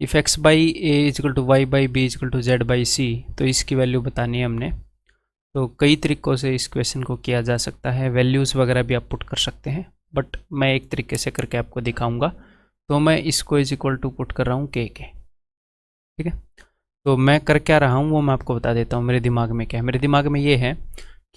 If X by A is equal to Y by B is equal to Z by C, तो इसकी value बतानी है हमने। तो कई तरीक़ों से इस क्वेश्चन को किया जा सकता है, वैल्यूज़ वगैरह भी आप पुट कर सकते हैं, बट मैं एक तरीके से करके आपको दिखाऊंगा। तो मैं इसको इज इक्वल टू पुट कर रहा हूँ के, ठीक है। तो मैं कर क्या रहा हूँ वो मैं आपको बता देता हूँ। मेरे दिमाग में क्या है, मेरे दिमाग में ये है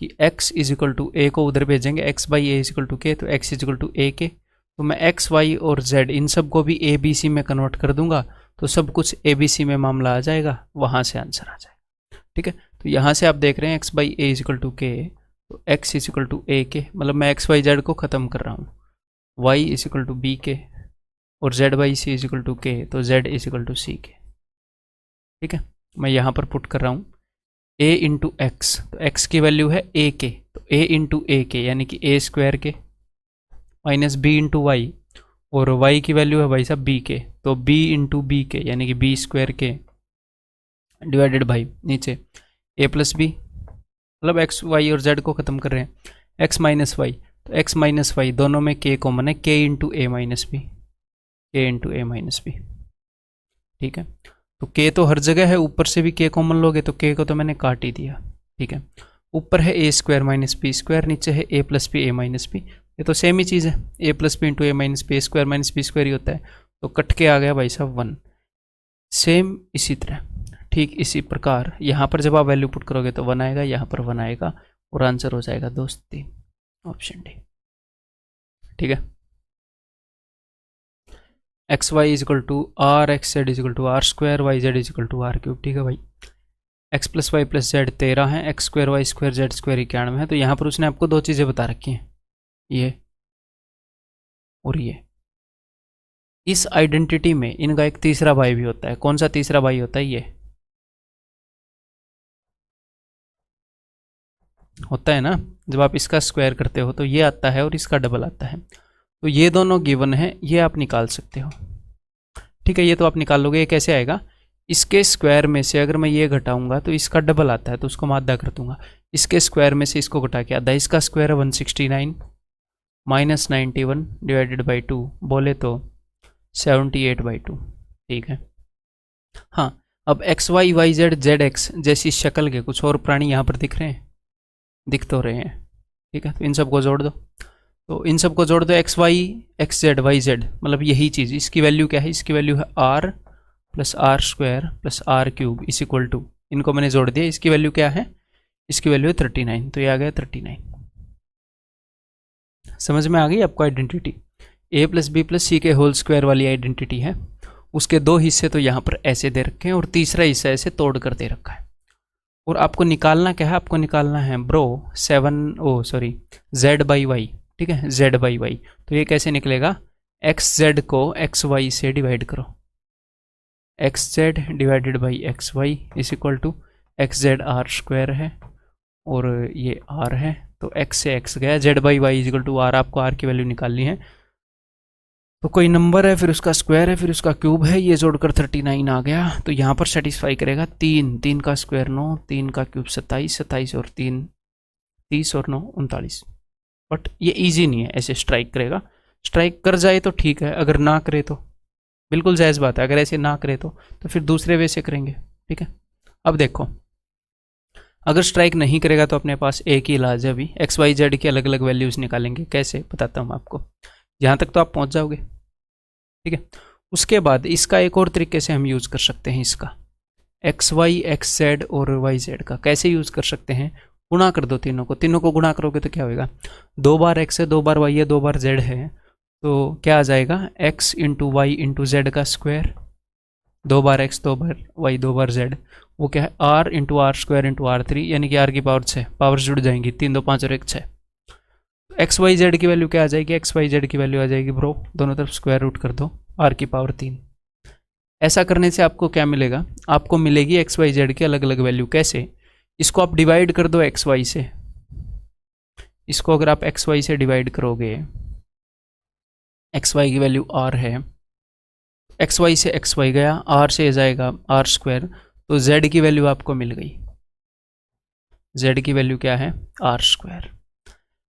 कि x is equal to A को उधर भेजेंगे, x by A is equal to K, तो x is equal to A K. तो मैं x, y और z इन सब को भी ए बी सी में कन्वर्ट कर दूंगा, तो सब कुछ ए बी सी में मामला आ जाएगा, वहाँ से आंसर आ जाएगा, ठीक है। तो यहाँ से आप देख रहे हैं x by A is equal to K, तो x is equal to A K, मतलब मैं x, y, z को ख़त्म कर रहा हूँ। y is equal to B K और z by C is equal to K, तो z is equal to C K, ठीक है। मैं यहाँ पर पुट कर रहा हूँ a इंटू एक्स, तो x की वैल्यू है a के, तो a इंटू ए के यानी कि a स्क्वायर के, माइनस b इंटू वाई, और y की वैल्यू है भाई साहब b के, तो b इंटू बी के यानी कि b स्क्वायर के, डिवाइडेड बाई नीचे a प्लस बी, मतलब x, y और z को ख़त्म कर रहे हैं, x माइनस वाई, तो x माइनस वाई दोनों में k कॉमन है, k into A minus B, k into A minus B, ठीक है। तो k तो हर जगह है, ऊपर से भी k कॉमन लोगे तो k को तो मैंने काट ही दिया, ठीक है। ऊपर है a square minus B square, नीचे है a plus B A minus B, ये तो सेम ही चीज़ है, a plus B into A minus B, square minus B square ही होता है, तो कट के आ गया भाई साहब 1। सेम इसी तरह, ठीक इसी प्रकार यहाँ पर जब आप वैल्यू पुट करोगे तो 1 आएगा, यहाँ पर 1 आएगा, और आंसर हो जाएगा दोस्त 3, ऑप्शन डी, ठीक है। X Y is equal to R X Z is equal to R square, Y Z is equal to R cube, ठीक है भाई। X plus Y plus Z 13 है, X square Y square Z square 91 है। तो यहाँ पर उसने आपको दो चीज़ें बता रखी हैं, ये और ये। इस आइडेंटिटी में इनका एक तीसरा भाई भी होता है, कौन सा तीसरा भाई होता है, ये होता है ना, जब आप इसका स्क्वायर करते हो तो ये आता है और इसका डबल आता है, तो ये दोनों गिवन है, ये आप निकाल सकते हो, ठीक है। ये तो आप निकाल लोगे, ये कैसे आएगा, इसके स्क्वायर में से अगर मैं ये घटाऊंगा तो इसका डबल आता है, तो उसको मैं आधा कर दूंगा, इसके स्क्वायर में से इसको घटा के आधा, इसका स्क्वायर है 169 माइनस 91 डिवाइडेड बाई 2, बोले तो 78/2, ठीक है। हाँ, अब X Y Y Z Z X जैसी शक्ल के कुछ और प्राणी यहाँ पर दिख रहे हैं, दिख तो रहे हैं, ठीक है। तो इन सबको जोड़ दो, तो इन सबको जोड़ दो, X Y X Z Y Z, मतलब यही चीज़, इसकी वैल्यू क्या है, इसकी वैल्यू है R plus R square plus R cube is equal to, इनको मैंने जोड़ दिया, इसकी वैल्यू क्या है, इसकी वैल्यू है 39, तो ये आ गया 39। समझ में आ गई आपको identity, a plus B plus C के होल स्क्वायर वाली आइडेंटिटी है। उसके दो हिस्से तो यहाँ पर ऐसे दे रखे हैं और तीसरा हिस्सा ऐसे तोड़ कर दे रखा है, और आपको निकालना क्या है, आपको निकालना है ब्रो z बाई वाई, ठीक है, z बाई वाई। तो ये कैसे निकलेगा, एक्स जेड को एक्स वाई से डिवाइड करो, X Z divided by X Y is equal to X Z R square है और ये आर है, तो एक्स से एक्स गया, Z by Y is equal to R, आपको आर की वैल्यू निकालनी है, तो कोई नंबर है फिर उसका स्क्वायर है फिर उसका क्यूब है, ये जोड़कर 39 आ गया। तो यहाँ पर सेटिस्फाई करेगा 3, 3 का स्क्वायर 9, 3 का क्यूब 27, 27 और 3 30 और 9 39। बट ये इजी नहीं है, ऐसे स्ट्राइक करेगा, स्ट्राइक कर जाए तो ठीक है, अगर ना करे तो बिल्कुल जायज़ बात है, अगर ऐसे ना करे तो फिर दूसरे वे से करेंगे, ठीक है। अब देखो, अगर स्ट्राइक नहीं करेगा तो अपने पास एक ही इलाज है, अभी एक्स वाई जेड की अलग अलग वैल्यूज़ निकालेंगे, कैसे बताता हूँ आपको, यहाँ तक तो आप पहुँच जाओगे, ठीक है। उसके बाद इसका एक और तरीके से हम यूज़ कर सकते हैं, इसका एक्स वाई एक्स जेड और वाई जेड का कैसे यूज़ कर सकते हैं, गुणा कर दो तीनों को गुणा करोगे तो क्या होगा, 2 बार एक्स है 2 बार वाई है 2 बार जेड है, तो क्या आ जाएगा, X into Y into Z का स्क्वायर, 2 बार एक्स 2 बार वाई 2 बार जेड, वो क्या है R into R square into R 3, यानी कि आर की पावर 6, पावर जुड़ जाएंगी 3 2 5 और 1 6। एक्स वाई जेड की वैल्यू क्या आ जाएगी, एक्स वाई जेड की वैल्यू आ जाएगी ब्रो, दोनों तरफ स्क्वायर रूट कर दो, आर की पावर 3। ऐसा करने से आपको क्या मिलेगा, आपको मिलेगी एक्स वाई जेड की अलग अलग वैल्यू, कैसे, इसको आप डिवाइड कर दो एक्स वाई से, इसको अगर आप एक्स वाई से डिवाइड करोगे, एक्स वाई की वैल्यू आर है, एक्स वाई से एक्स वाई गया, आर से जाएगा आर स्क्वायर, तो जेड की वैल्यू आपको मिल गई, जेड की वैल्यू क्या है, आर स्क्वायर।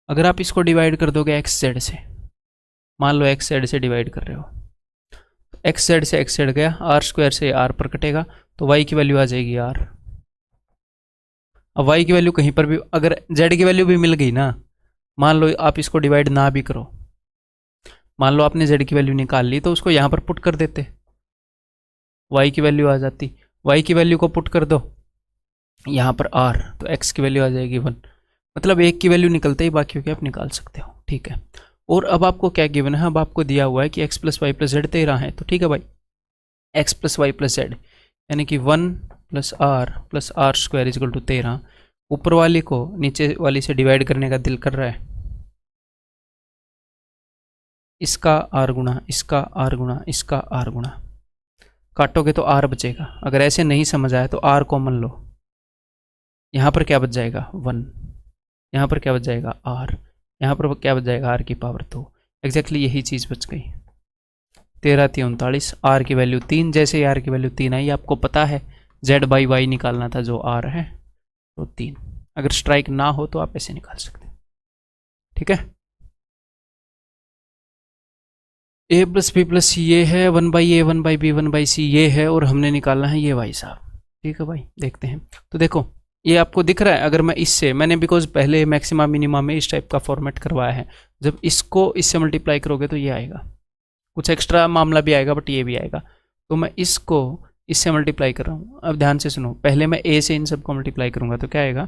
अगर आप इसको डिवाइड कर दोगे एक्स जेड से, मान लो एक्स जेड से डिवाइड कर रहे हो, एक्स जेड से एक्स जेड गया, आर स्क्वायर से आर पर कटेगा, तो वाई की वैल्यू आ जाएगी आर। अब वाई की वैल्यू कहीं पर भी, अगर जेड की वैल्यू भी मिल गई ना, मान लो आप इसको डिवाइड ना भी करो, मान लो आपने जेड की वैल्यू निकाल ली, तो उसको यहाँ पर पुट कर देते, वाई की वैल्यू आ जाती। वाई की वैल्यू को पुट कर दो यहाँ पर आर, तो एक्स की वैल्यू आ जाएगी 1। मतलब एक की वैल्यू निकलते ही बाकी के आप निकाल सकते हो, ठीक है। और अब आपको क्या गिवन है, अब आपको दिया हुआ है कि X plus Y plus Z 13 है, तो ठीक है भाई, X plus Y plus Z यानी कि 1 plus R square is equal to 13। ऊपर वाली को नीचे वाली से डिवाइड करने का दिल कर रहा है, इसका आर गुणा इसका आर गुणा इसका आर गुणा, काटोगे तो आर बचेगा। अगर ऐसे नहीं समझ आया तो आर कॉमन लो, यहाँ पर क्या बच जाएगा 1, यहाँ पर क्या बच जाएगा आर, यहाँ पर क्या बच जाएगा आर की पावर 2। एग्जैक्टली यही चीज़ बच गई। 13 3 39, आर की वैल्यू 3। जैसे ही आर की वैल्यू 3 आई, आपको पता है जेड बाई वाई निकालना था, जो आर है तो 3। अगर स्ट्राइक ना हो तो आप ऐसे निकाल सकते हैं, ठीक है। ए प्लस बी प्लस सी ये है, 1/a 1/b 1/c ये है, और हमने निकालना है ये वाई साहब, ठीक है भाई। देखते हैं, तो देखो ये आपको दिख रहा है। अगर मैं इससे, मैंने बिकॉज पहले मैक्सिमा मिनिमा में इस टाइप का फॉर्मेट करवाया है, जब इसको इससे मल्टीप्लाई करोगे तो ये आएगा, कुछ एक्स्ट्रा मामला भी आएगा बट ये भी आएगा। तो मैं इसको इससे मल्टीप्लाई कर रहा हूँ। अब ध्यान से सुनो, पहले मैं ए से इन सबको मल्टीप्लाई करूंगा तो क्या आएगा,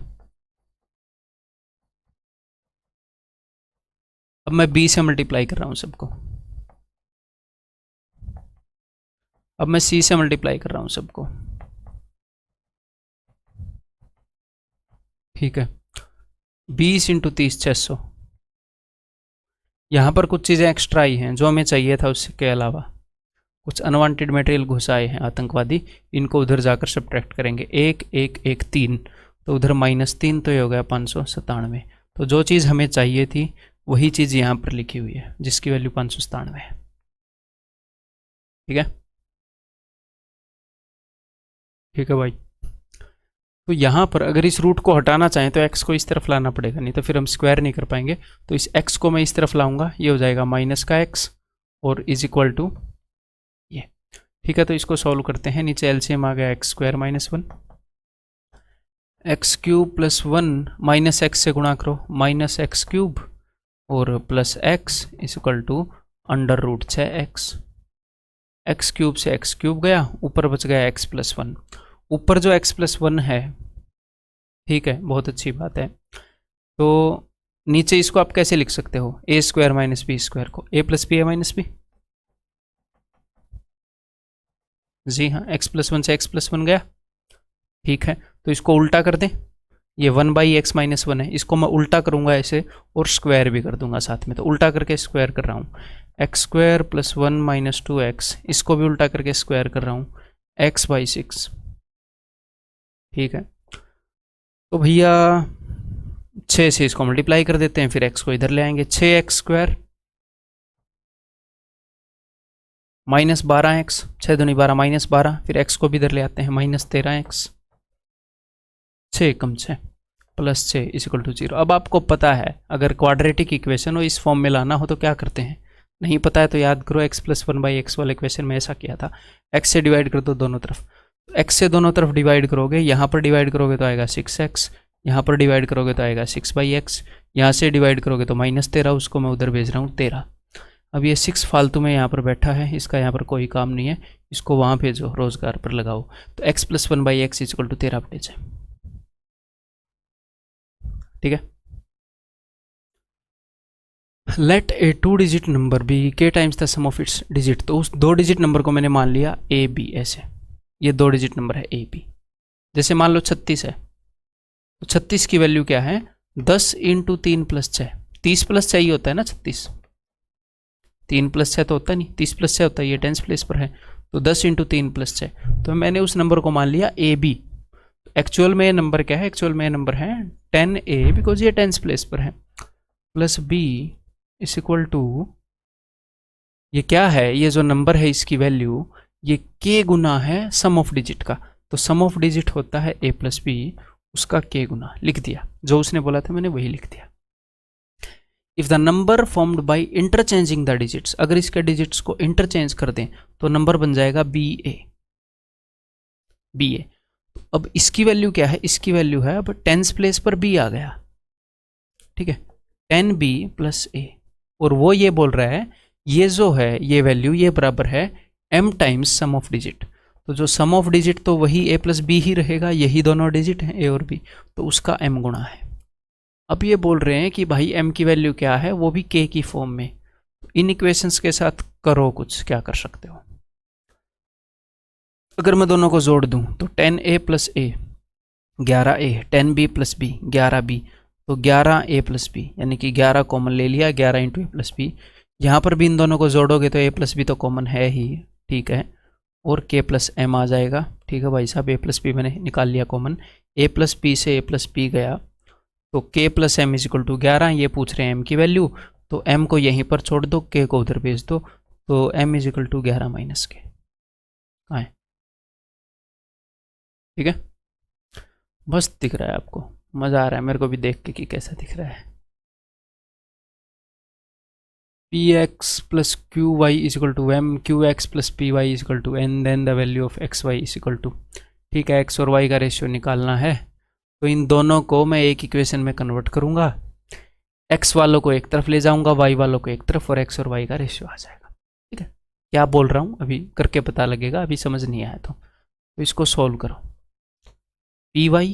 अब मैं बी से मल्टीप्लाई कर रहा हूँ सबको, अब मैं सी से मल्टीप्लाई कर रहा हूँ सबको, ठीक है। 20 × 30 600। यहाँ पर कुछ चीज़ें एक्स्ट्रा आई हैं जो हमें चाहिए था, उसके अलावा कुछ अनवांटेड मटेरियल घुसाए हैं आतंकवादी, इनको उधर जाकर सब्ट्रैक्ट करेंगे। 1 1 1 3, तो उधर -3, तो ये हो गया 597। तो जो चीज़ हमें चाहिए थी वही चीज़ यहाँ पर लिखी हुई है, जिसकी वैल्यू 597 है, ठीक है। ठीक है भाई, तो यहाँ पर अगर इस रूट को हटाना चाहें तो x को इस तरफ लाना पड़ेगा, नहीं तो फिर हम स्क्वायर नहीं कर पाएंगे। तो इस x को मैं इस तरफ लाऊंगा, ये हो जाएगा माइनस का x और इज इक्वल टू ये, ठीक है। तो इसको सॉल्व करते हैं, नीचे एलसीएम आ गया x² -1, x³ + 1 माइनस x से गुणा करो -x³ और plus x is equal to √6x। x³ से x³ गया, ऊपर बच गया x + 1। ऊपर जो x + 1 है, ठीक है, बहुत अच्छी बात है। तो नीचे इसको आप कैसे लिख सकते हो, a² - b² को a + b - b, जी हाँ, x + 1 से x + 1 गया, ठीक है। तो इसको उल्टा कर दें, ये 1/x - 1 है, इसको मैं उल्टा करूंगा ऐसे और स्क्वायर भी कर दूंगा साथ में। तो उल्टा करके स्क्वायर कर रहा हूँ, x² + 1 - 2x, इसको भी उल्टा करके स्क्वायर कर रहा हूँ, x/6, ठीक है। तो भैया 6 से इसको मल्टीप्लाई कर देते हैं, फिर x को इधर ले आएंगे, 6x² -12x, 6 दूनी 12 -12, फिर x को भी इधर ले आते हैं, -13x, 6 × 6 + 6 = 0। अब आपको पता है अगर क्वाड्रेटिक इक्वेशन हो इस फॉर्म में लाना हो तो क्या करते हैं, नहीं पता है तो याद करो, x + 1/x वाले इक्वेशन में ऐसा किया था, x से डिवाइड कर दो दोनों तरफ, x से दोनों तरफ डिवाइड करोगे, यहाँ पर डिवाइड करोगे तो आएगा 6x, यहाँ पर डिवाइड करोगे तो आएगा 6/x, यहाँ से डिवाइड करोगे तो -13, उसको मैं उधर भेज रहा हूँ 13। अब ये 6 फालतू में यहाँ पर बैठा है, इसका यहाँ पर कोई काम नहीं है, इसको वहाँ भेजो, रोजगार पर लगाओ। तो x + 1/x = 13/6, ठीक है। Let A 2 digit number be k times the sum of its digit, तो उस 2 डिजिट नंबर को मैंने मान लिया ए बी, ऐसे ये 2 डिजिट नंबर है ए बी। जैसे मान लो 36 है, तो 36 की वैल्यू क्या है, 10 × 3 + 6, 30 + 6 ही होता है ना 36, 3 + 6 तो होता नहीं, 30 + 6 होता है, ये टेंस प्लेस पर है, तो 10 × 3 + 6, तो मैंने उस नंबर को मान लिया ए बी। एक्चुअल में नंबर क्या है, एक्चुअल में नंबर है 10a, बिकॉज ये टेंस प्लेस पर है, प्लस b इक्वल टू, ये क्या है, ये जो नंबर है इसकी वैल्यू ये k गुना है सम ऑफ डिजिट का, तो सम ऑफ डिजिट होता है a + b, उसका k गुना, लिख दिया, जो उसने बोला था मैंने वही लिख दिया। If the number formed by interchanging the digits, अगर इसके डिजिट्स को इंटरचेंज कर दें तो नंबर बन जाएगा बी ए। अब इसकी वैल्यू क्या है, इसकी वैल्यू है, अब टेंस प्लेस पर बी आ गया, ठीक है, 10b प्लस ए, और वो ये बोल रहा है ये जो है ये वैल्यू ये बराबर है m times sum of digit. तो जो सम ऑफ डिजिट तो वही a प्लस बी ही रहेगा, यही दोनों डिजिट हैं a और b, तो उसका m गुणा है। अब ये बोल रहे हैं कि भाई m की वैल्यू क्या है, वो भी k की फॉर्म में। इन इक्वेशंस के साथ करो कुछ, क्या कर सकते हो। अगर मैं दोनों को जोड़ दूं तो 10a प्लस ए 11a, 10b plus B 11b, तो 11a प्लस बी, यानी कि 11 कॉमन ले लिया, 11 इंटू ए प्लस बी। यहाँ पर भी इन दोनों को जोड़ोगे तो a प्लस बी तो कॉमन है ही, ठीक है, और k प्लस एम आ जाएगा, ठीक है भाई साहब, a प्लस बी मैंने निकाल लिया कॉमन, a प्लस बी से a प्लस बी गया, तो k plus M is equal to 11। ये पूछ रहे हैं m की वैल्यू, तो m को यहीं पर छोड़ दो, k को उधर भेज दो, तो m is equal to 11 minus K, कहाँ है, ठीक है, बस दिख रहा है आपको, मज़ा आ रहा है मेरे को भी देख के कि कैसा दिख रहा है। P X plus Q Y is equal to M, Q X plus P Y is equal to N, then the value of X Y is equal to, ठीक है, एक्स और वाई का रेशियो निकालना है, तो इन दोनों को मैं एक इक्वेशन में कन्वर्ट करूंगा, एक्स वालों को एक तरफ ले जाऊंगा, वाई वालों को एक तरफ, और एक्स और वाई का रेशियो आ जाएगा, ठीक है। क्या बोल रहा हूँ अभी करके पता लगेगा, अभी समझ नहीं आया तो इसको सॉल्व करो। P Y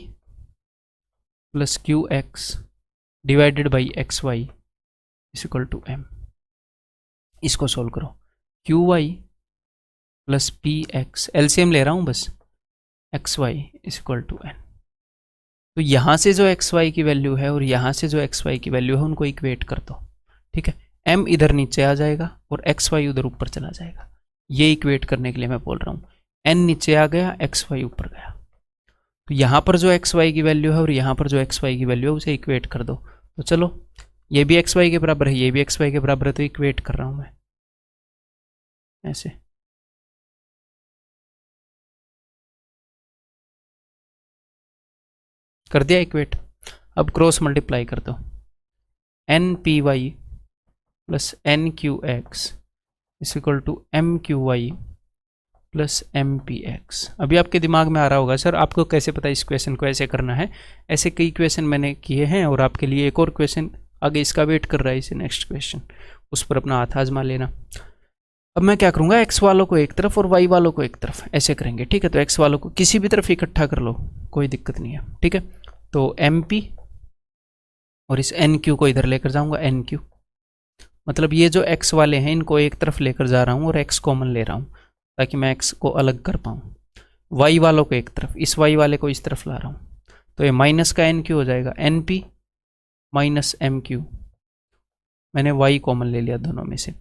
plus Q X divided by X Y is equal to M, इसको सोल्व करो। Q Y plus P X, LCM ले रहा हूँ बस, X Y is equal to N. तो यहाँ से जो एक्स वाई की वैल्यू है और यहाँ से जो एक्स वाई की वैल्यू है उनको इक्वेट कर दो, ठीक है, एम इधर नीचे आ जाएगा और एक्स वाई उधर ऊपर चला जाएगा, ये इक्वेट करने के लिए मैं बोल रहा हूँ। एन नीचे आ गया, एक्स वाई ऊपर गया, तो यहाँ पर जो एक्स वाई की वैल्यू है और यहाँ पर जो एक्स वाई की वैल्यू है उसे इक्वेट कर दो। तो चलो, ये भी एक्स वाई के बराबर है, ये भी एक्स वाई के बराबर है, तो इक्वेट कर रहा हूँ मैं ऐसे, कर दिया इक्वेट। अब क्रॉस मल्टीप्लाई कर दो, N P Y plus N Q X is equal to M Q Y plus M P X. अभी आपके दिमाग में आ रहा होगा सर आपको कैसे पता इस क्वेश्चन को ऐसे करना है, ऐसे कई क्वेश्चन मैंने किए हैं, और आपके लिए एक और क्वेश्चन आगे इसका वेट कर रहा है, इसे नेक्स्ट क्वेश्चन, उस पर अपना हाथ आजमा लेना। अब मैं क्या करूँगा, एक्स वालों को एक तरफ और वाई वालों को एक तरफ, ऐसे करेंगे, ठीक है। तो एक्स वालों को किसी भी तरफ इकट्ठा कर लो, कोई दिक्कत नहीं है, ठीक है। तो एम पी और इस एन क्यू को इधर लेकर जाऊँगा, एन क्यू, मतलब ये जो एक्स वाले हैं इनको एक तरफ लेकर जा रहा हूँ और एक्स कॉमन ले रहा हूँ ताकि मैं एक्स को अलग कर पाऊँ। वाई वालों को एक तरफ, इस वाई वाले को इस तरफ ला रहा हूँ, तो ये माइनस का एन क्यू हो जाएगा, N P minus M Q, मैंने वाई कॉमन ले लिया दोनों में से।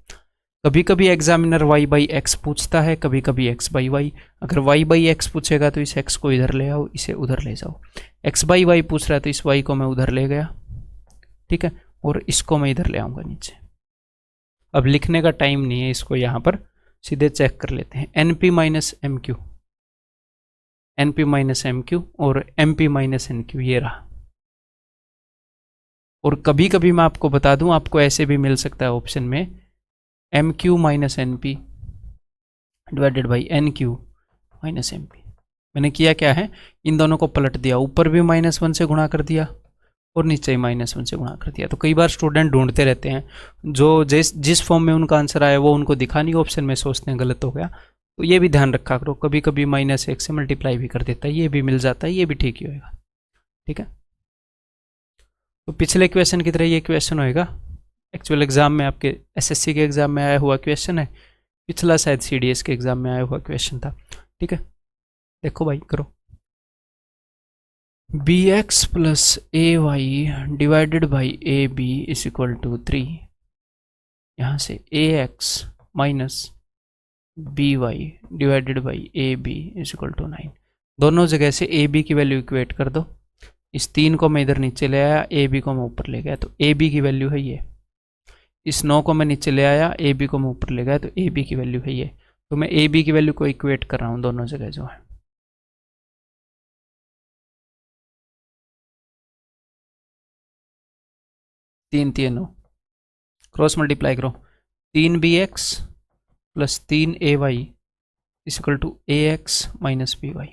कभी कभी एग्जामिनर वाई बाई एक्स पूछता है, कभी कभी एक्स बाई वाई। अगर वाई बाई एक्स पूछेगा तो इस एक्स को इधर ले आओ, इसे उधर ले जाओ। एक्स बाई वाई पूछ रहा है तो इस वाई को मैं उधर ले गया, ठीक है, और इसको मैं इधर ले आऊँगा नीचे। अब लिखने का टाइम नहीं है, इसको यहाँ पर सीधे चेक कर लेते हैं। N P minus M Q, N P minus M Q और M P minus N Q, ये रहा। और कभी कभी मैं आपको बता दूं, आपको ऐसे भी मिल सकता है ऑप्शन में, M Q minus N P divided by N Q minus M P. मैंने किया क्या है, इन दोनों को पलट दिया, ऊपर भी -1 से गुणा कर दिया और नीचे ही -1 से गुणा कर दिया। तो कई बार स्टूडेंट ढूंढते रहते हैं, जो जिस फॉर्म में उनका आंसर आया वो उनको दिखा नहीं ऑप्शन में, सोचते हैं गलत हो गया। तो ये भी ध्यान रखा करो, कभी कभी -1 से मल्टीप्लाई भी कर देता है, ये भी मिल जाता है, ये भी ठीक ही होएगा, ठीक है। तो पिछले क्वेश्चन की तरह ये क्वेश्चन होएगा, एक्चुअल एग्जाम में आपके एसएससी के एग्जाम में आया हुआ क्वेश्चन है, पिछला शायद सीडीएस के एग्जाम में आया हुआ क्वेश्चन था, ठीक है। देखो भाई करो, b x plus a y divided by a b is equal to 3, यहाँ से a x minus b y divided by a b is equal to 9। दोनों जगह से ए बी की वैल्यू इक्वेट कर दो। इस 3 को मैं इधर नीचे ले आया, ए बी को मैं ऊपर ले गया, तो ए बी की वैल्यू है ये। इस 9 को मैं नीचे ले आया, ए बी को मैं ऊपर ले गया, तो ए बी की वैल्यू है ये। तो मैं ए बी की वैल्यू को इक्वेट कर रहा हूँ दोनों जगह जो है। तीन 9 क्रॉस मल्टीप्लाई करो, 3bx plus 3ay equal to ax minus by।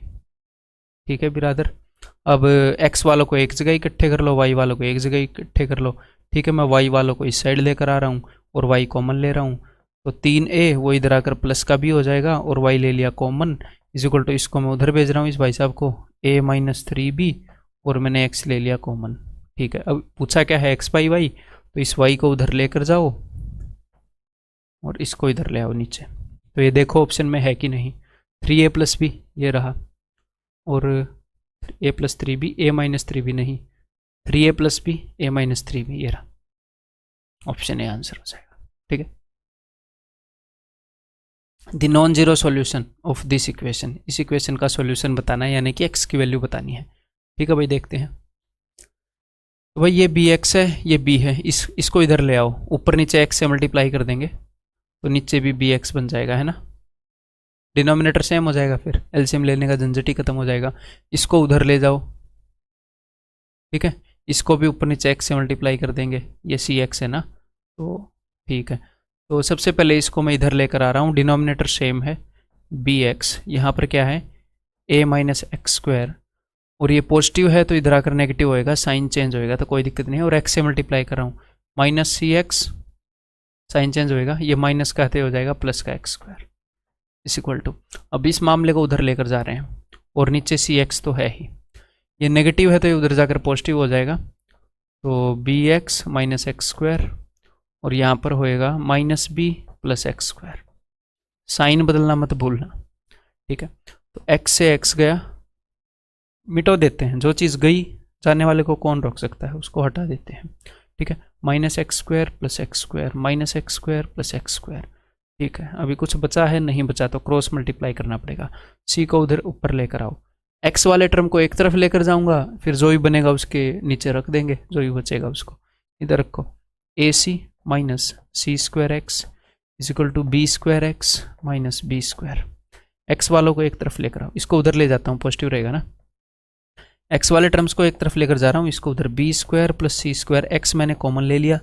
ठीक है बिरादर। अब x वालों को एक जगह इकट्ठे कर लो, y वालों को एक जगह इकट्ठे कर लो। ठीक है, मैं y वालों को इस साइड लेकर आ रहा हूँ और y कॉमन ले रहा हूँ, तो 3a वो इधर आकर प्लस का भी हो जाएगा और y ले लिया कॉमन इक्वल टू इसको मैं उधर भेज रहा हूँ इस भाई साहब को a माइनस 3b और मैंने x ले लिया कॉमन। ठीक है, अब पूछा क्या है x बाई y, तो इस y को उधर लेकर जाओ और इसको इधर ले आओ नीचे। तो ये देखो ऑप्शन में है कि नहीं, 3a प्लस बी ये रहा और a plus 3b a minus 3b नहीं, 3a plus B a minus 3b ये रहा, ऑप्शन ए आंसर हो जाएगा। ठीक है, the non zero solution of this equation, इस इक्वेशन का सॉल्यूशन बताना है, यानी कि x की वैल्यू बतानी है। ठीक है भाई, देखते हैं। तो भाई ये bx है, ये b है, इसको इधर ले आओ, ऊपर नीचे x से मल्टीप्लाई कर देंगे तो नीचे भी bx बन जाएगा, है ना। डिनोमिनेटर सेम हो जाएगा, फिर एलसीएम लेने का झंझट ही खत्म हो जाएगा। इसको उधर ले जाओ, ठीक है, इसको भी ऊपर नीचे x से मल्टीप्लाई कर देंगे, ये cx है ना, तो ठीक है। तो सबसे पहले इसको मैं इधर लेकर आ रहा हूँ, डिनोमिनेटर सेम है bx, यहाँ पर क्या है a माइनस एक्स स्क्वायर, और ये पॉजिटिव है तो इधर आकर नेगेटिव होएगा, साइन चेंज होएगा तो कोई दिक्कत नहीं है, और x से मल्टीप्लाई कर रहा हूँ, माइनस cx साइन चेंज होएगा, ये माइनस का हो जाएगा प्लस का एक्स स्क्वायर इस इक्वल टू। अब इस मामले को उधर लेकर जा रहे हैं और नीचे cx तो है ही, ये नेगेटिव है तो ये उधर जाकर पॉजिटिव हो जाएगा, तो bx माइनस एक्स स्क्वायर और यहाँ पर होएगा minus b plus X square, sign बदलना मत भूलना। ठीक है, तो x से x गया, मिटो देते हैं, जो चीज़ गई जाने वाले को कौन रोक सकता है, उसको हटा देते हैं। ठीक है, minus x square plus X square minus x square plus X square. ठीक है, अभी कुछ बचा है, नहीं बचा तो क्रॉस मल्टीप्लाई करना पड़ेगा, c को उधर ऊपर लेकर आओ, x वाले टर्म को एक तरफ लेकर जाऊंगा, फिर जो भी बनेगा उसके नीचे रख देंगे, जो भी बचेगा उसको इधर रखो, ac minus C square X is equal to B square X minus B square. X वालों को एक तरफ लेकर आओ, इसको उधर ले जाता हूँ, पॉजिटिव रहेगा ना, एक्स वाले टर्म्स को एक तरफ लेकर जा रहा हूँ, इसको उधर बी स्क्वायर प्लस सी स्क्वायर, एक्स मैंने कॉमन ले लिया,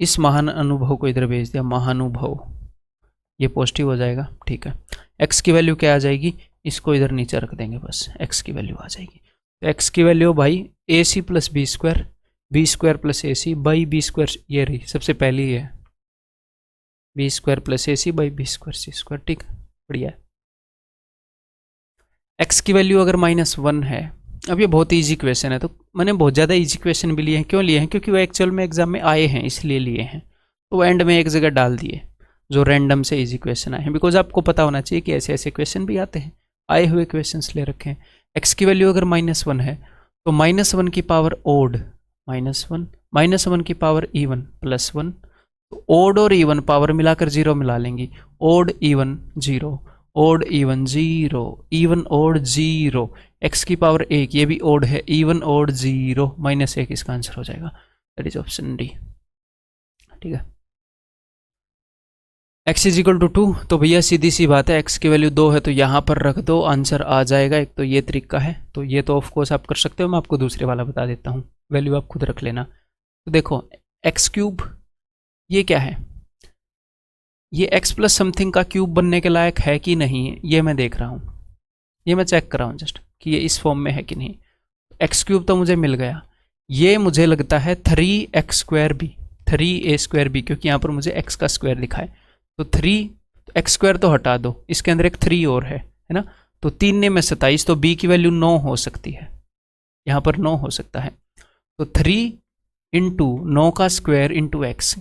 इस महान अनुभव को इधर भेज दिया, महानुभव, ये पॉजिटिव हो जाएगा। ठीक है, एक्स की वैल्यू क्या आ जाएगी, इसको इधर नीचे रख देंगे, बस एक्स की वैल्यू आ जाएगी। तो एक्स की वैल्यू भाई a c plus b square plus a c by b square, ये रही सबसे पहली है, b square plus a c by b square c square. ठीक है, बढ़िया है। एक्स की वैल्यू अगर -1 है, अब ये बहुत ईजी क्वेश्चन है, तो मैंने बहुत ज़्यादा ईजी क्वेश्चन भी लिए हैं, क्यों लिए हैं, क्योंकि वो एक्चुअल में एग्जाम में आए हैं इसलिए लिए हैं, तो एंड में एक जगह डाल दिए जो रैंडम से इजी क्वेश्चन आए हैं, बिकॉज आपको पता होना चाहिए कि ऐसे ऐसे क्वेश्चन भी आते हैं, आए हुए क्वेश्चंस ले रखे हैं। एक्स की वैल्यू अगर -1 है तो -1 की पावर ओड -1 की पावर इवन +1, तो ओड और इवन पावर मिलाकर 0 मिला लेंगी, odd even 0, odd even 0, even odd 0, X की पावर 1, ये भी ओड है, इवन ओड 0 -1, इसका आंसर हो जाएगा, दैट इज ऑप्शन डी। ठीक है, x इज इक्वल टू 2, तो भैया सीधी सी बात है, x की वैल्यू 2 है तो यहाँ पर रख दो, आंसर आ जाएगा। एक तो ये तरीका है, तो ये तो ऑफकोर्स आप कर सकते हो, मैं आपको दूसरे वाला बता देता हूँ, वैल्यू आप खुद रख लेना। तो देखो एक्स क्यूब, ये क्या है, ये x प्लस समथिंग का क्यूब बनने के लायक है कि नहीं, ये मैं देख रहा हूँ, ये मैं चेक कर रहा हूँ जस्ट कि ये इस फॉर्म में है कि नहीं। एक्स क्यूब तो मुझे मिल गया, ये मुझे लगता है 3x² भी, 3a² भी, क्योंकि यहाँ पर मुझे x का स्क्वायर लिखा है, तो 3 एक्स स्क्वायर तो हटा दो, इसके अंदर एक 3 और है ना, तो 3 ने में 27, तो b की वैल्यू 9 हो सकती है, यहाँ पर 9 हो सकता है, तो 3 इंटू 9 का स्क्वायर इंटू एक्स,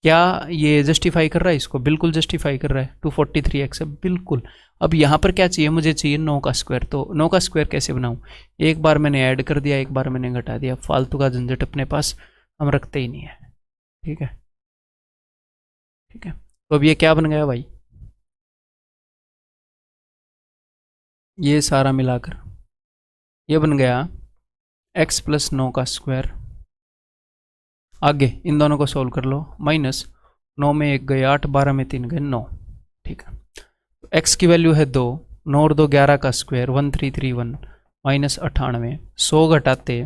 क्या ये जस्टिफाई कर रहा है इसको, बिल्कुल जस्टिफाई कर रहा है, 243x है बिल्कुल। अब यहाँ पर क्या चाहिए, मुझे चाहिए 9 का स्क्वायर, तो 9 का स्क्वायर कैसे बनाऊँ, एक बार मैंने ऐड कर दिया, एक बार मैंने घटा दिया, फालतू का झंझट अपने पास हम रखते ही नहीं है। ठीक है, ठीक है, तो अब ये क्या बन गया भाई, ये सारा मिलाकर ये बन गया x प्लस 9 का स्क्वायर। आगे इन दोनों को सोल्व कर लो, -9 में 1 गए 8, 12 में 3 गए 9। ठीक है, तो x की वैल्यू है 2, 9 और 2 11 का स्क्वायर 1331 -98, 100 घटाते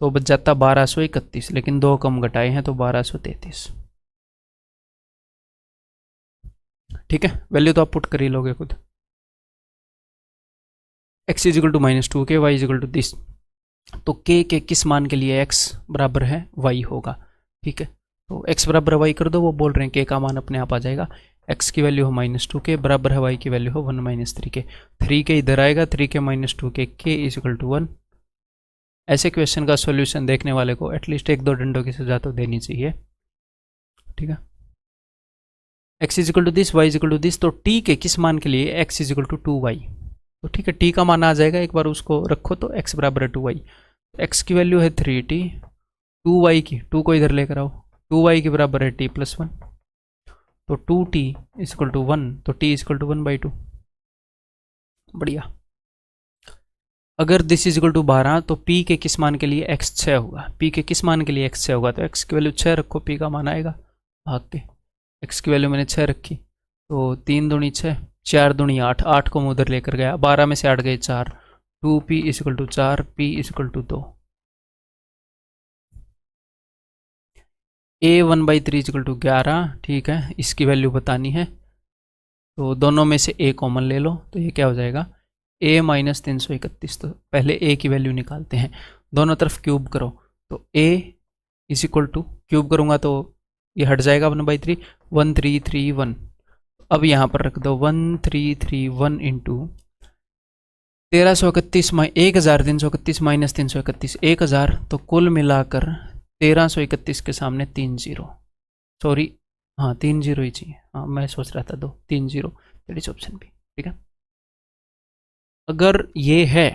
तो बच जाता 1231, लेकिन 2 कम घटाए हैं तो 1233। ठीक है, वैल्यू तो आप पुट कर ही लोगे खुद। x is equal to -2k, y is equal to this, तो k के किस मान के लिए x बराबर है y होगा। ठीक है, तो x बराबर y कर दो, वो बोल रहे हैं k का मान अपने आप आ जाएगा। x की वैल्यू हो -2k बराबर है y की वैल्यू हो 1 - 3k, 3k इधर आएगा, 3k - 2k, k is equal to 1। ऐसे क्वेश्चन का सॉल्यूशन देखने वाले को एटलीस्ट 1-2 डंडों की सजा तो देनी चाहिए। ठीक है, x is equal to this, y is equal to this, तो t के किस मान के लिए x इजिकल टू 2y, तो ठीक है t का मान आ जाएगा, एक बार उसको रखो तो x बराबर है 2y, x की वैल्यू है 3t, 2y की, 2 को इधर लेकर आओ, 2y के बराबर है t + 1, तो 2t इजिकल टू 1, तो t इजिकल टू 1/2। बढ़िया। अगर दिस इजिकल टू 12, तो p के किस मान के लिए x 6 होगा, p के किस मान के लिए x 6 होगा, तो x की वैल्यू 6 रखो, p का मान आएगा भाग के, x की वैल्यू मैंने 6 रखी, तो 3 दूनी 6, 4 दूनी 8, 8 को मैं उधर लेकर गया, 12 में से 8 गए 4, 2p is equal to 4, p is equal to 2। a 1/3 is equal to 11, ठीक है, इसकी वैल्यू बतानी है, तो दोनों में से a कॉमन ले लो, तो ये क्या हो जाएगा a - 331। तो पहले a की वैल्यू निकालते हैं, दोनों तरफ क्यूब करो, तो a इजिकल टू, क्यूब करूँगा तो ये हट जाएगा 1/3, 1331। अब यहाँ पर रख दो 1331 इंटू 1331 1331 माइनस 331, 1000, तो कुल मिलाकर 1331 के सामने 3 0, सॉरी हाँ 3 0 ही चाहिए, हाँ मैं सोच रहा था 2, 3 0, दैट ऑप्शन बी। ठीक है, अगर ये है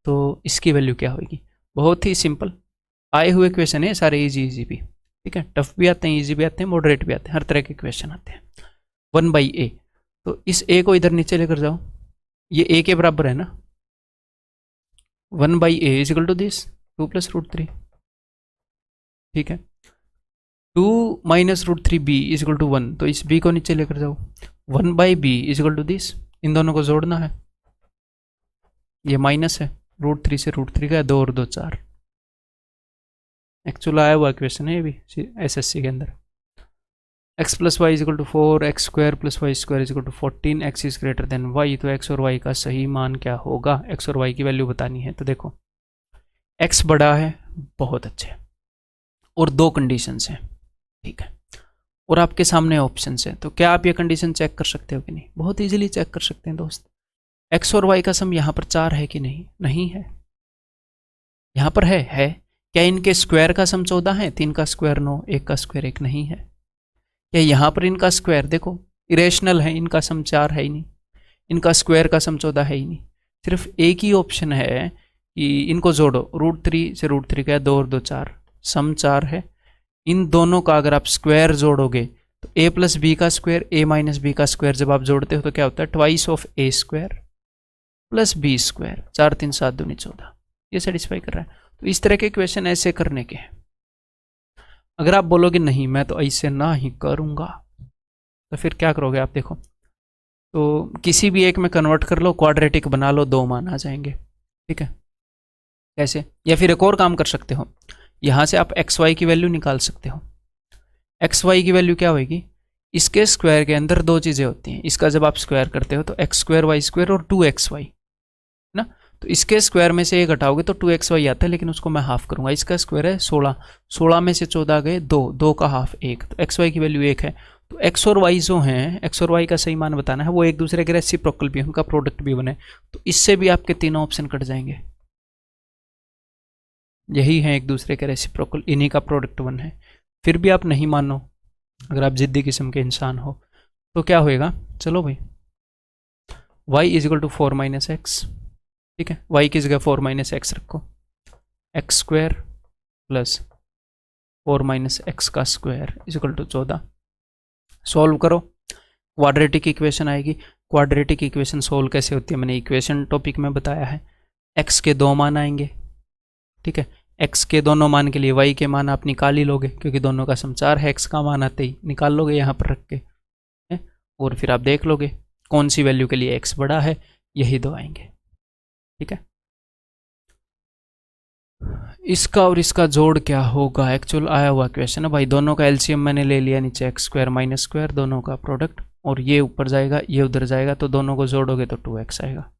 तो इसकी वैल्यू क्या होगी, बहुत ही सिंपल आए हुए क्वेश्चन है सारे, इजी भी। ठीक है, टफ भी आते हैं, इजी भी आते हैं, मॉडरेट भी आते हैं, हर तरह के क्वेश्चन आते हैं। 1/a, तो इस a को इधर नीचे लेकर जाओ, ये a के बराबर है ना, 1/a इजिकल टू दिस 2 + √3। ठीक है, 2 - √3b इजिकल टू 1, तो इस b को नीचे लेकर जाओ, 1/b इजिकल टू दिस, इन दोनों को जोड़ना है, ये माइनस है, √3 से √3 का 2 और 2 4, एक्चुअल आया हुआ क्वेश्चन है ये भी एसएससी के अंदर। x + y is equal to 4, x² + y² is equal to 14, x is greater than y, तो x और y का सही मान क्या होगा, x और y की वैल्यू बतानी है। तो देखो x बड़ा है, बहुत अच्छे, और 2 कंडीशंस हैं। ठीक है, और आपके सामने ऑप्शंस हैं, तो क्या आप ये कंडीशन चेक कर सकते हो कि नहीं, बहुत इजीली चेक कर सकते हैं दोस्त। x और y का सम यहाँ पर 4 है कि नहीं, नहीं है, यहाँ पर है। क्या इनके स्क्वायर का सम 14 है, 3 का स्क्वायर 9, 1 का स्क्वायर 1 नहीं है। क्या यहाँ पर इनका स्क्वायर देखो इरेशनल है, इनका सम 4 है ही नहीं, इनका स्क्वायर का सम 14 है ही नहीं, सिर्फ एक ही ऑप्शन है कि इनको जोड़ो, √3 से √3 का 2 और 2 4, सम 4 है। इन दोनों का अगर आप स्क्वायर जोड़ोगे तो a + b का स्क्वायर, a - b का स्क्वायर जब आप जोड़ते हो तो क्या होता है, ट्वाइस ऑफ a² + b², 4 3 7 दूनी 14, ये सेटिस्फाई कर रहा है। तो इस तरह के क्वेश्चन ऐसे करने के हैं। अगर आप बोलोगे नहीं मैं तो ऐसे ना ही करूँगा, तो फिर क्या करोगे आप, देखो तो किसी भी एक में कन्वर्ट कर लो, क्वाड्रेटिक बना लो, 2 मान आ जाएंगे। ठीक है, कैसे, या फिर एक और काम कर सकते हो, यहाँ से आप xy की वैल्यू निकाल सकते हो। xy की वैल्यू क्या होगी, इसके स्क्वायर के अंदर 2 चीज़ें होती हैं, इसका जब आप स्क्वायर करते हो तो x² y² और 2xy ना, तो इसके स्क्वायर में से 1 घटाओगे तो 2xy आता है, लेकिन उसको मैं हाफ करूंगा, इसका स्क्वायर है 16, 16 में से 14 गए 2, 2 का हाफ 1, तो xy की वैल्यू 1 है। तो x और y जो हैं, x और y का सही मान बताना है, वो एक दूसरे के रेसिप्रोकल भी, उनका प्रोडक्ट भी बने, तो इससे भी आपके तीनों ऑप्शन कट जाएंगे। यही है एक दूसरे के रेसिप्रोकल, इन्हीं का प्रोडक्ट 1 है। फिर भी आप नहीं मानो, अगर आप जिद्दी किस्म के इंसान हो तो क्या होएगा, चलो भाई y इजिकल टू 4 - x, ठीक है, y की जगह 4 - x रखो, x² + 4 - x का स्क्वायर इजिकल टू 14, सॉल्व करो, क्वाड्रेटिक इक्वेशन आएगी। क्वाड्रेटिक इक्वेशन सोल्व कैसे होती है मैंने इक्वेशन टॉपिक में बताया है। x के 2 मान आएंगे, ठीक है, x के दोनों मान के लिए y के मान आप निकाल ही लोगे, क्योंकि दोनों का सम 4 है, x का मान आते ही निकाल लोगे यहाँ पर रख के, और फिर आप देख लोगे कौन सी वैल्यू के लिए x बड़ा है, यही 2 आएंगे। ठीक है, इसका और इसका जोड़ क्या होगा, एक्चुअल आया हुआ क्वेश्चन है भाई, दोनों का एलसीएम मैंने ले लिया नीचे, x² - स्क्वायर दोनों का प्रोडक्ट, और ये ऊपर जाएगा, ये उधर जाएगा, तो दोनों को जोड़ोगे तो 2x आएगा।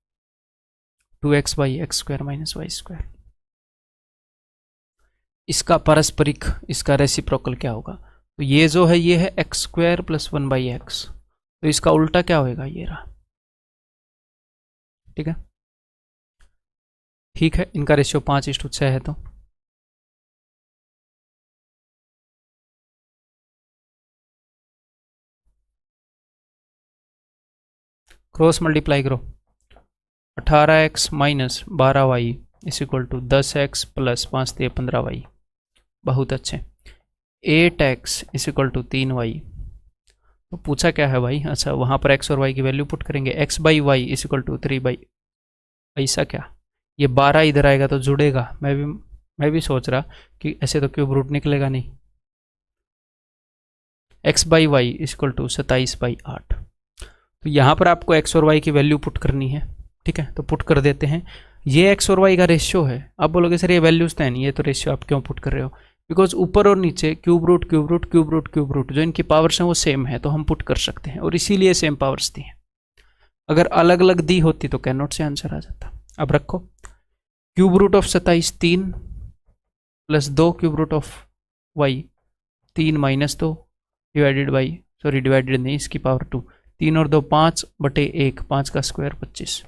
2x by x square minus y square. इसका पारस्परिक, इसका रेसिप्रोकल क्या होगा? तो ये जो है ये है एक्स स्क्वायर प्लस 1/x, तो इसका उल्टा क्या होएगा? ये रहा। ठीक है, ठीक है। इनका रेशियो 5:6 है। तो क्रॉस मल्टीप्लाई करो। 18x minus 12y is equal to 10x plus 5 × 15y। बहुत अच्छे। 8x is equal to 3y। तो पूछा क्या है भाई? अच्छा, वहाँ पर x और y की वैल्यू पुट करेंगे। x by Y is equal to 3 ऐसा क्या? ये 12 इधर आएगा तो जुड़ेगा। मैं भी सोच रहा कि ऐसे तो क्यूब रूट निकलेगा नहीं। x by Y is equal to 27/8। तो यहाँ पर आपको x और y की वैल्यू पुट करनी है। ठीक है, तो पुट कर देते हैं। ये x और y का रेशियो है। अब बोलोगे सर ये वैल्यूज तो है नहीं, ये तो रेशियो आप क्यों पुट कर रहे हो? बिकॉज ऊपर और नीचे cube root cube root cube root cube root जो इनकी पावर्स हैं वो सेम है, तो हम पुट कर सकते हैं, और इसीलिए सेम पावर्स दी हैं। अगर अलग अलग दी होती तो कैन नॉट से आंसर आ जाता। अब रखो, cube root of 27 3 plus 2 cube root of y 3 minus 2 divided by, sorry divided नहीं, इसकी पावर 2, 3 और 2 5/1, 5 का स्क्वायर 25।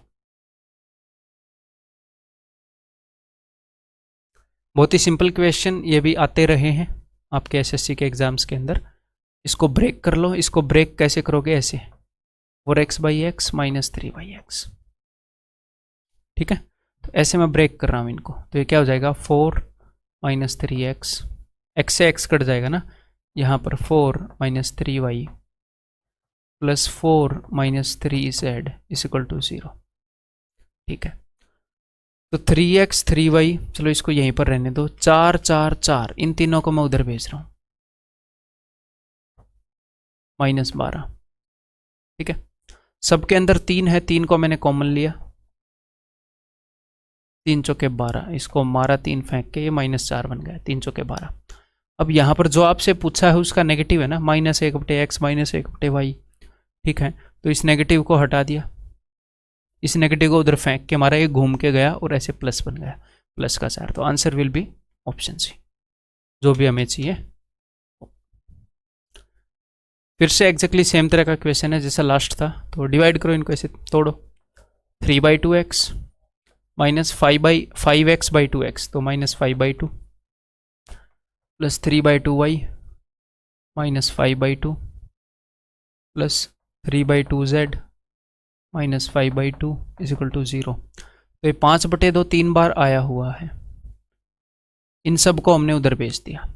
बहुत ही सिंपल क्वेश्चन, ये भी आते रहे हैं आपके एसएससी के एग्जाम्स के अंदर। इसको ब्रेक कर लो। इसको ब्रेक कैसे करोगे? ऐसे 4x by x minus 3/x। ठीक है, तो ऐसे मैं ब्रेक कर रहा हूँ इनको। तो ये क्या हो जाएगा? 4 माइनस 3x, x से x कट जाएगा ना, यहाँ पर 4 minus 3y plus 4 minus 3z is equal to 0। ठीक है, तो 3x 3y, चलो इसको यहीं पर रहने दो। 4 4 4, इन तीनों को मैं उधर भेज रहा हूँ, -12। ठीक है, सबके अंदर 3 है, 3 को मैंने कॉमन लिया, 3 चौके 12, इसको मारा 3 फेंक के, ये -4 बन गया, 3 चौके 12। अब यहाँ पर जो आपसे पूछा है उसका नेगेटिव है ना, -1/x माइनस 1/y। ठीक है, तो इस नेगेटिव को हटा दिया, इस नेगेटिव को उधर फेंक के मारा, ये घूम के गया और ऐसे प्लस बन गया, प्लस का 4। तो answer will be option C, जो भी हमें चाहिए। फिर से एग्जैक्टली सेम तरह का क्वेश्चन है जैसा लास्ट था। तो डिवाइड करो इनको, ऐसे तोड़ो। 3/2x माइनस 5x/2x, तो -5/2 plus 3/2y minus 5/2 plus 3/2z minus 5/2 is equal to 0। तो ये 5/2 3 बार आया हुआ है, इन सब को हमने उधर भेज दिया।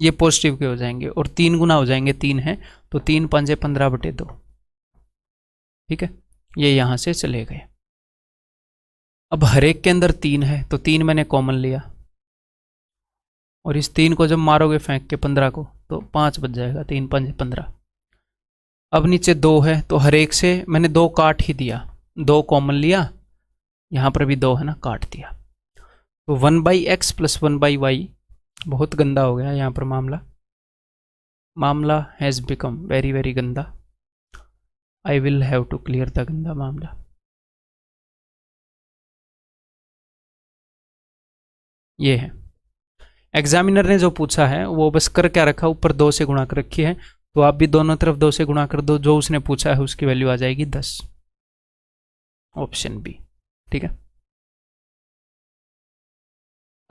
ये पॉजिटिव के हो जाएंगे और 3 गुना हो जाएंगे, 3 है तो 3 5 15/2। ठीक है, ये यहाँ से चले गए। अब हर एक के अंदर 3 है, तो 3 मैंने कॉमन लिया, और इस 3 को जब मारोगे फेंक के 15 को, तो 5 बच जाएगा, 3 5 15। अब नीचे 2 है, तो हर एक से मैंने 2 काट ही दिया, 2 कॉमन लिया, यहाँ पर भी 2 है ना, काट दिया। तो 1/x प्लस 1/y, बहुत गंदा हो गया यहाँ पर मामला हैज़ बिकम वेरी वेरी गंदा। I will have to clear the गंदा मामला। ये है, एग्जामिनर ने जो पूछा है वो बस कर क्या रखा, ऊपर 2 से गुणा कर रखी है, तो आप भी दोनों तरफ 2 से गुणा कर दो, जो उसने पूछा है उसकी वैल्यू आ जाएगी 10, ऑप्शन बी। ठीक है,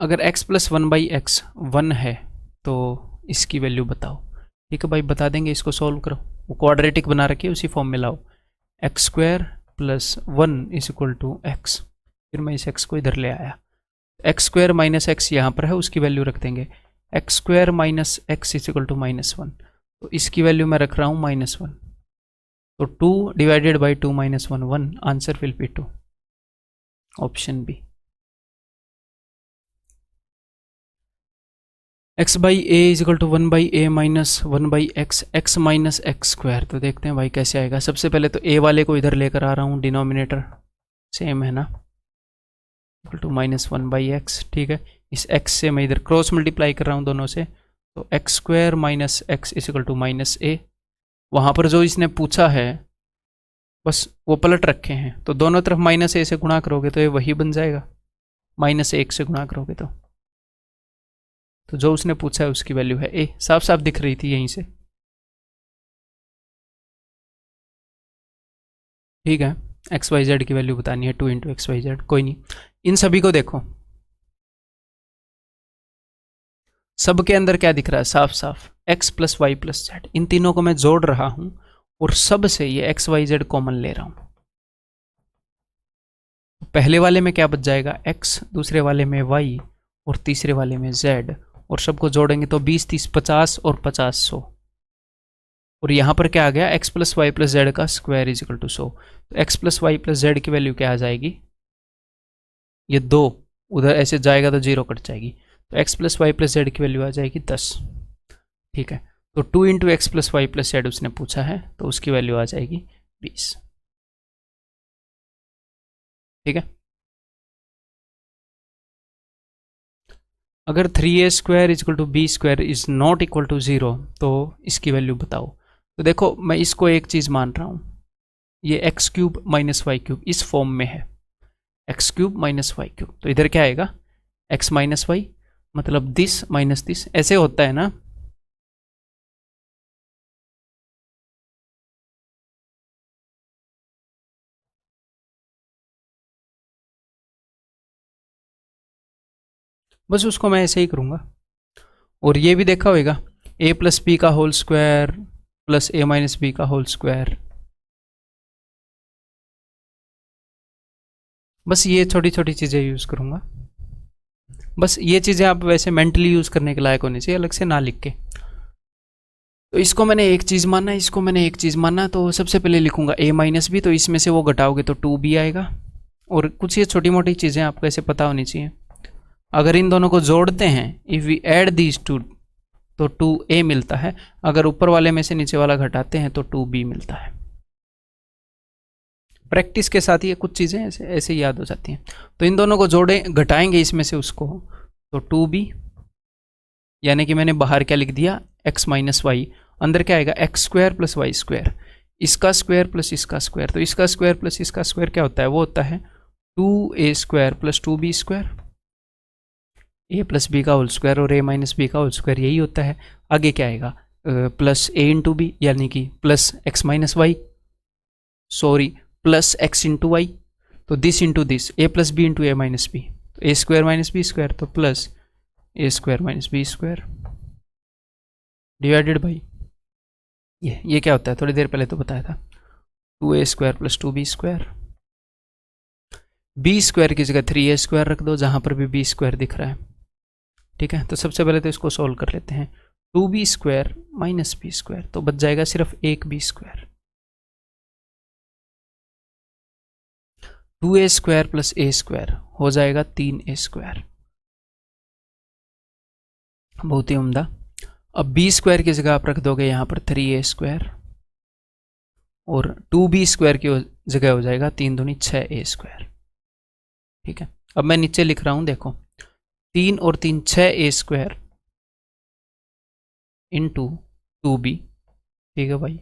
अगर x प्लस 1/x 1 है तो इसकी वैल्यू बताओ। ठीक है भाई, बता देंगे, इसको सॉल्व करो। वो क्वाड्रेटिक बना रखी है, उसी फॉर्म में लाओ। x² plus 1 is equal to x, फिर मैं इस x को इधर ले आया, x² माइनस x यहाँ पर है, उसकी वैल्यू रख देंगे। x² minus x is equal to -1, तो इसकी वैल्यू मैं रख रहा हूँ -1, तो 2 divided by 2 -1 1, answer will be 2, option B. x by A is equal to 1/a minus 1/x, x minus x²। तो देखते हैं भाई कैसे आएगा। सबसे पहले तो a वाले को इधर लेकर आ रहा हूँ, डिनोमिनेटर सेम है ना, इक्वल टू -1/x। ठीक है, इस x से मैं इधर क्रॉस मल्टीप्लाई कर रहा हूँ दोनों से, तो x² minus x is equal to -a वहाँ पर जो इसने पूछा है बस वो पलट रखे हैं, तो दोनों तरफ -a से गुणा करोगे तो ये वही बन जाएगा, -1 से गुणा करोगे तो जो उसने पूछा है उसकी वैल्यू है a। साफ साफ दिख रही थी यहीं से, ठीक है। एक्स वाई जेड की वैल्यू बतानी है 2 इंटू एक्स वाई जेड, कोई नहीं। इन सभी को देखो, सब के अंदर क्या दिख रहा है साफ साफ, x plus Y plus z. इन तीनों को मैं जोड़ रहा हूं और सब से ये एक्स वाई जेड कॉमन ले रहा हूं। पहले वाले में क्या बच जाएगा x, दूसरे वाले में y और तीसरे वाले में z, और सबको जोड़ेंगे तो 20 30 50 और 50 100। और यहाँ पर क्या आ गया, x plus Y plus z का स्क्वायर इज इक्वल टू 100। तो x plus Y plus z की वैल्यू क्या आ जाएगी, ये 2 उधर ऐसे जाएगा तो 0 कट जाएगी, तो x plus Y plus z की वैल्यू आ जाएगी 10, ठीक है। तो 2 into x plus Y plus z उसने पूछा है, तो उसकी वैल्यू आ जाएगी 20, ठीक है। अगर 3a square is equal to B square is not equal to 0, तो इसकी वैल्यू बताओ। तो देखो मैं इसको एक चीज़ मान रहा हूँ, ये x cube minus y cube इस फॉर्म में है, x cube minus y cube, तो इधर क्या आएगा एक्स माइनस वाई, मतलब दिस माइनस दिस, ऐसे होता है ना। बस उसको मैं ऐसे ही करूँगा। और ये भी देखा होगा a प्लस बी का whole square plus a minus b का होल स्क्वायर, बस ये छोटी छोटी चीज़ें यूज़ करूँगा। बस ये चीज़ें आप वैसे मेंटली यूज़ करने के लायक होनी चाहिए, अलग से ना लिख के। तो इसको मैंने एक चीज़ माना, इसको मैंने एक चीज़ माना, तो सबसे पहले लिखूंगा a माइनस बी, तो इसमें से वो घटाओगे तो 2b आएगा। और कुछ ये छोटी मोटी चीज़ें आपको ऐसे पता होनी चाहिए। अगर इन दोनों को जोड़ते हैं, if we add these two, तो 2a मिलता है। अगर ऊपर वाले में से नीचे वाला घटाते हैं तो 2b मिलता है। प्रैक्टिस के साथ ये कुछ चीज़ें ऐसे ऐसे याद हो जाती हैं। तो इन दोनों को जोड़े घटाएंगे इसमें से उसको, तो 2b, यानी कि मैंने बाहर क्या लिख दिया x माइनस वाई, अंदर क्या आएगा x square plus y square, इसका स्क्वायर प्लस इसका स्क्वायर, तो इसका स्क्वायर प्लस इसका स्क्वायर क्या होता है, वो होता है 2a square plus 2b square, a plus b का होल स्क्वायर और a माइनस बी का होल स्क्वायर, यही होता है। आगे क्या आएगा प्लस a इंटू बी, यानी कि plus x minus y, sorry plus x into y, तो this into this, a plus B into a minus b, तो a square minus B square, तो plus a square minus B square divided by ये क्या होता है, थोड़ी देर पहले तो बताया था 2a square plus 2b square. B square की जगह 3a स्क्वायर रख दो, जहाँ पर भी b स्क्वायर दिख रहा है, ठीक है। तो सबसे पहले तो इसको सॉल्व कर लेते हैं, 2b square minus B square, तो बच जाएगा सिर्फ एक b square, 2a square plus a square हो जाएगा 3a स्क्वायर, बहुत ही उम्दा। अब b स्क्वायर की जगह आप रख दोगे यहाँ पर 3a स्क्वायर, और 2b स्क्वायर की जगह हो जाएगा 3 दूनी 6a स्क्वायर, ठीक है। अब मैं नीचे लिख रहा हूँ, देखो 3 और 3 6a स्क्वायर इंटू 2b, ठीक है भाई,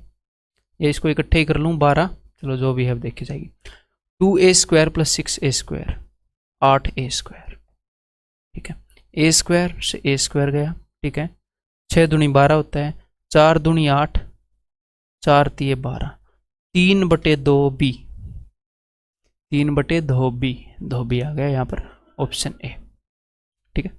ये इसको इकट्ठे ही कर लूँ 12, चलो जो भी है अब देखी जाएगी। 2a square plus 6a square 8a square, ठीक है। a स्क्वायर से a स्क्वायर गया, ठीक है, 6 दूनी 12 होता है, 4 दूनी 8, 4 तिये 12, 3/2b, 3/2b, 2b आ गया यहाँ पर ऑप्शन ए, ठीक है।